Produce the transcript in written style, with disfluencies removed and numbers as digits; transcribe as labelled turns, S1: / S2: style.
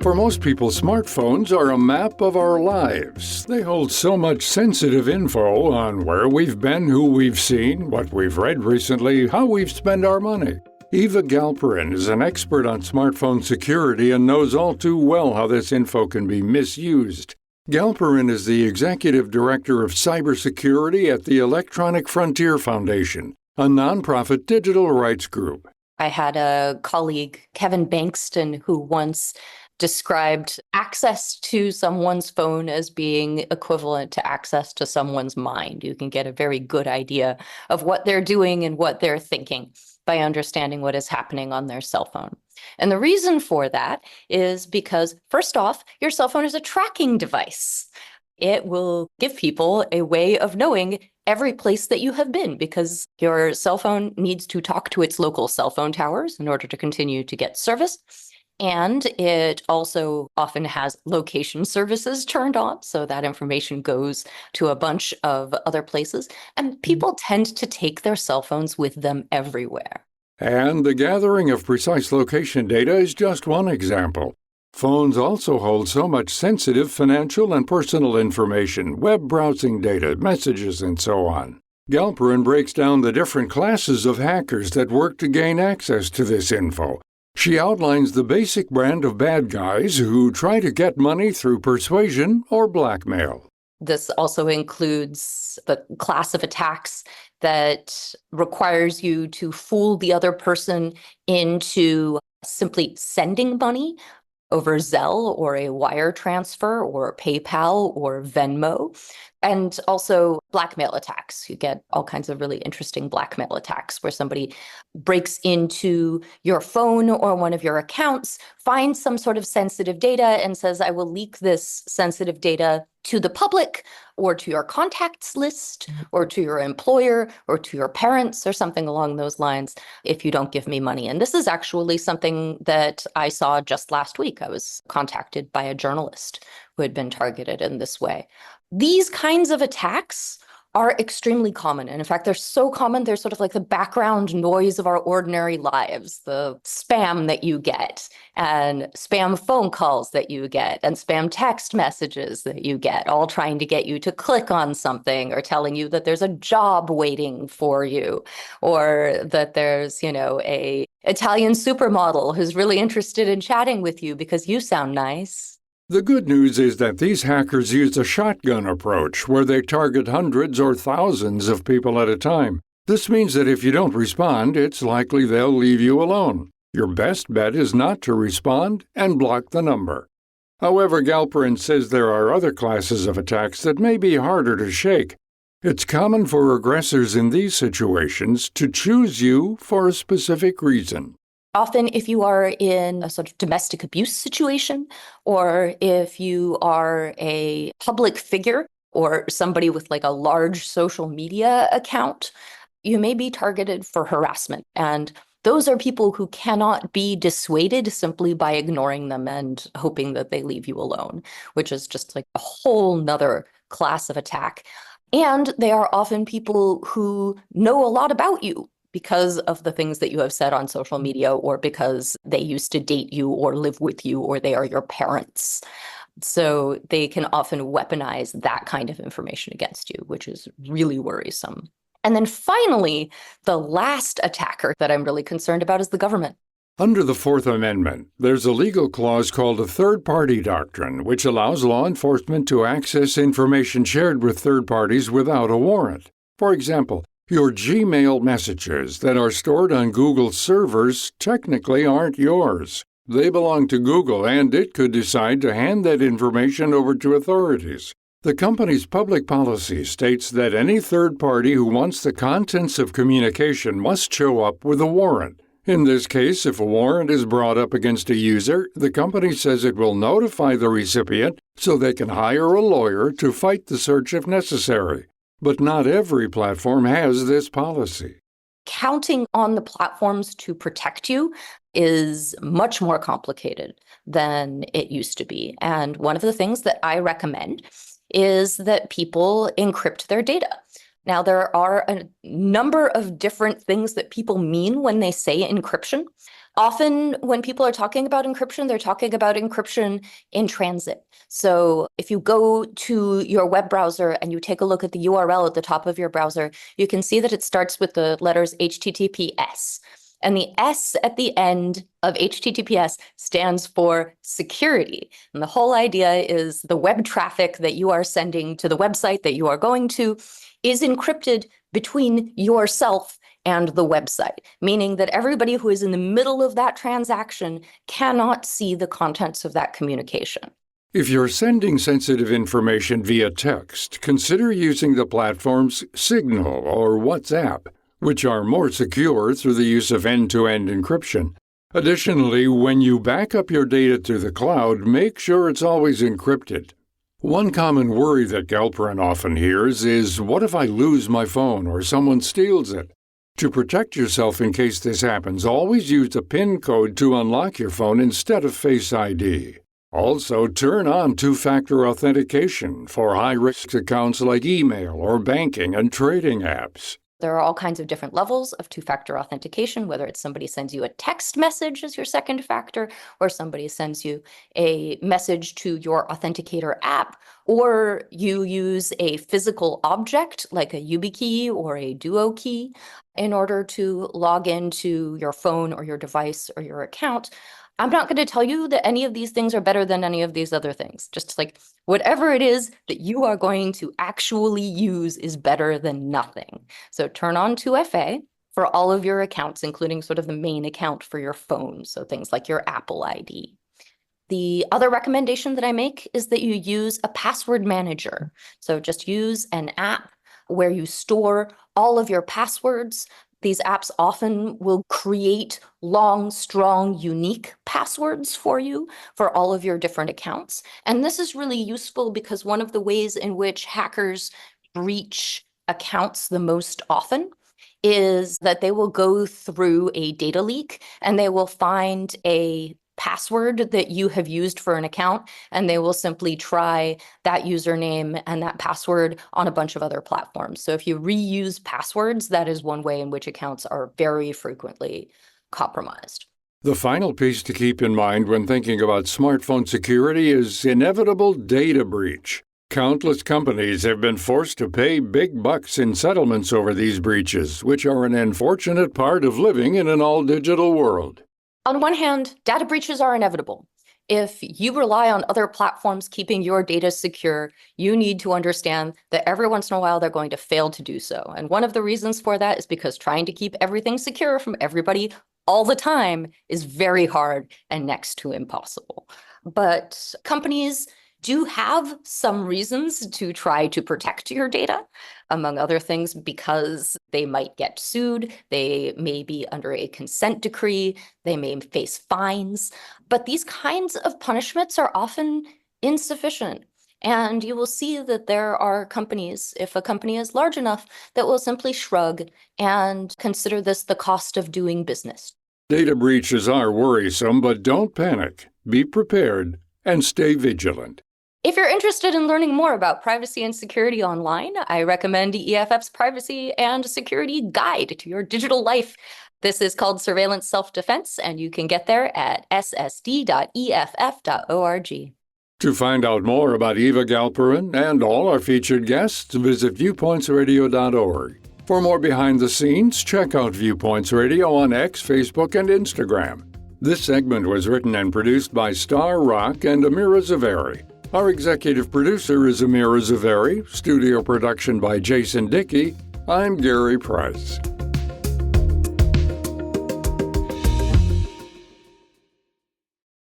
S1: For most people, smartphones are a map of our lives. They hold so much sensitive info on where we've been, who we've seen, what we've read recently, how we've spent our money. Eva Galperin is an expert on smartphone security and knows all too well how this info can be misused. Galperin is the executive director of cybersecurity at the Electronic Frontier Foundation, a nonprofit digital rights group.
S2: I had a colleague, Kevin Bankston, who once described access to someone's phone as being equivalent to access to someone's mind. You can get a very good idea of what they're doing and what they're thinking by understanding what is happening on their cell phone. And the reason for that is because, first off, your cell phone is a tracking device. It will give people a way of knowing every place that you have been, because your cell phone needs to talk to its local cell phone towers in order to continue to get service. And it also often has location services turned on, so that information goes to a bunch of other places. And people tend to take their cell phones with them everywhere.
S1: And the gathering of precise location data is just one example. Phones also hold so much sensitive financial and personal information, web browsing data, messages, and so on. Galperin breaks down the different classes of hackers that work to gain access to this info. She outlines the basic brand of bad guys who try to get money through persuasion or blackmail.
S2: This also includes the class of attacks that requires you to fool the other person into simply sending money over Zelle or a wire transfer or PayPal or Venmo. And also blackmail attacks. You get all kinds of really interesting blackmail attacks where somebody breaks into your phone or one of your accounts, finds some sort of sensitive data and says, I will leak this sensitive data to the public or to your contacts list or to your employer or to your parents or something along those lines if you don't give me money. And this is actually something that I saw just last week. I was contacted by a journalist who had been targeted in this way. These kinds of attacks are extremely common. And in fact, they're so common, they're sort of like the background noise of our ordinary lives, the spam that you get and spam phone calls that you get and spam text messages that you get, all trying to get you to click on something or telling you that there's a job waiting for you or that there's, a Italian supermodel who's really interested in chatting with you because you sound nice.
S1: The good news is that these hackers use a shotgun approach where they target hundreds or thousands of people at a time. This means that if you don't respond, it's likely they'll leave you alone. Your best bet is not to respond and block the number. However, Galperin says there are other classes of attacks that may be harder to shake. It's common for aggressors in these situations to choose you for a specific reason.
S2: Often, if you are in a sort of domestic abuse situation, or if you are a public figure or somebody with like a large social media account, you may be targeted for harassment. And those are people who cannot be dissuaded simply by ignoring them and hoping that they leave you alone, which is just like a whole nother class of attack. And they are often people who know a lot about you because of the things that you have said on social media, or because they used to date you or live with you, or they are your parents. So they can often weaponize that kind of information against you, which is really worrisome. And then finally, the last attacker that I'm really concerned about is the government.
S1: Under the Fourth Amendment, there's a legal clause called a third-party doctrine, which allows law enforcement to access information shared with third parties without a warrant. For example, your Gmail messages that are stored on Google servers technically aren't yours. They belong to Google, and it could decide to hand that information over to authorities. The company's public policy states that any third party who wants the contents of communication must show up with a warrant. In this case, if a warrant is brought up against a user, the company says it will notify the recipient so they can hire a lawyer to fight the search if necessary. But not every platform has this policy.
S2: Counting on the platforms to protect you is much more complicated than it used to be. And one of the things that I recommend is that people encrypt their data. Now, there are a number of different things that people mean when they say encryption. Often when people are talking about encryption, they're talking about encryption in transit. So if you go to your web browser and you take a look at the URL at the top of your browser, you can see that it starts with the letters HTTPS. And the S at the end of HTTPS stands for security. And the whole idea is the web traffic that you are sending to the website that you are going to is encrypted between yourself and the website, meaning that everybody who is in the middle of that transaction cannot see the contents of that communication.
S1: If you're sending sensitive information via text, consider using the platforms Signal or WhatsApp, which are more secure through the use of end-to-end encryption. Additionally, when you back up your data to the cloud, make sure it's always encrypted. One common worry that Galperin often hears is, what if I lose my phone or someone steals it? To protect yourself in case this happens, always use a PIN code to unlock your phone instead of Face ID. Also, turn on two-factor authentication for high-risk accounts like email or banking and trading apps.
S2: There are all kinds of different levels of two-factor authentication, whether it's somebody sends you a text message as your second factor, or somebody sends you a message to your authenticator app, or you use a physical object like a YubiKey or a Duo key in order to log into your phone or your device or your account. I'm not going to tell you that any of these things are better than any of these other things. Just like whatever it is that you are going to actually use is better than nothing. So turn on 2FA for all of your accounts, including sort of the main account for your phone. So things like your Apple ID. The other recommendation that I make is that you use a password manager. So just use an app where you store all of your passwords. These apps often will create long, strong, unique passwords for you for all of your different accounts. And this is really useful because one of the ways in which hackers breach accounts the most often is that they will go through a data leak and they will find a password that you have used for an account, and they will simply try that username and that password on a bunch of other platforms. So if you reuse passwords, that is one way in which accounts are very frequently compromised.
S1: The final piece to keep in mind when thinking about smartphone security is inevitable data breach. Countless companies have been forced to pay big bucks in settlements over these breaches, which are an unfortunate part of living in an all-digital world.
S2: On one hand, data breaches are inevitable. If you rely on other platforms keeping your data secure, you need to understand that every once in a while they're going to fail to do so. And one of the reasons for that is because trying to keep everything secure from everybody all the time is very hard and next to impossible. But companies do have some reasons to try to protect your data, among other things, because they might get sued, they may be under a consent decree, they may face fines, but these kinds of punishments are often insufficient. And you will see that there are companies, if a company is large enough, that will simply shrug and consider this the cost of doing business.
S1: Data breaches are worrisome, but don't panic. Be prepared and stay vigilant.
S2: If you're interested in learning more about privacy and security online, I recommend EFF's Privacy and Security Guide to Your Digital Life. This is called Surveillance Self-Defense, and you can get there at ssd.eff.org.
S1: To find out more about Eva Galperin and all our featured guests, visit viewpointsradio.org. For more behind the scenes, check out Viewpoints Radio on X, Facebook, and Instagram. This segment was written and produced by Star Rock and Amira Zaveri. Our executive producer is Amira Zaveri, studio production by Jason Dickey. I'm Gary Price.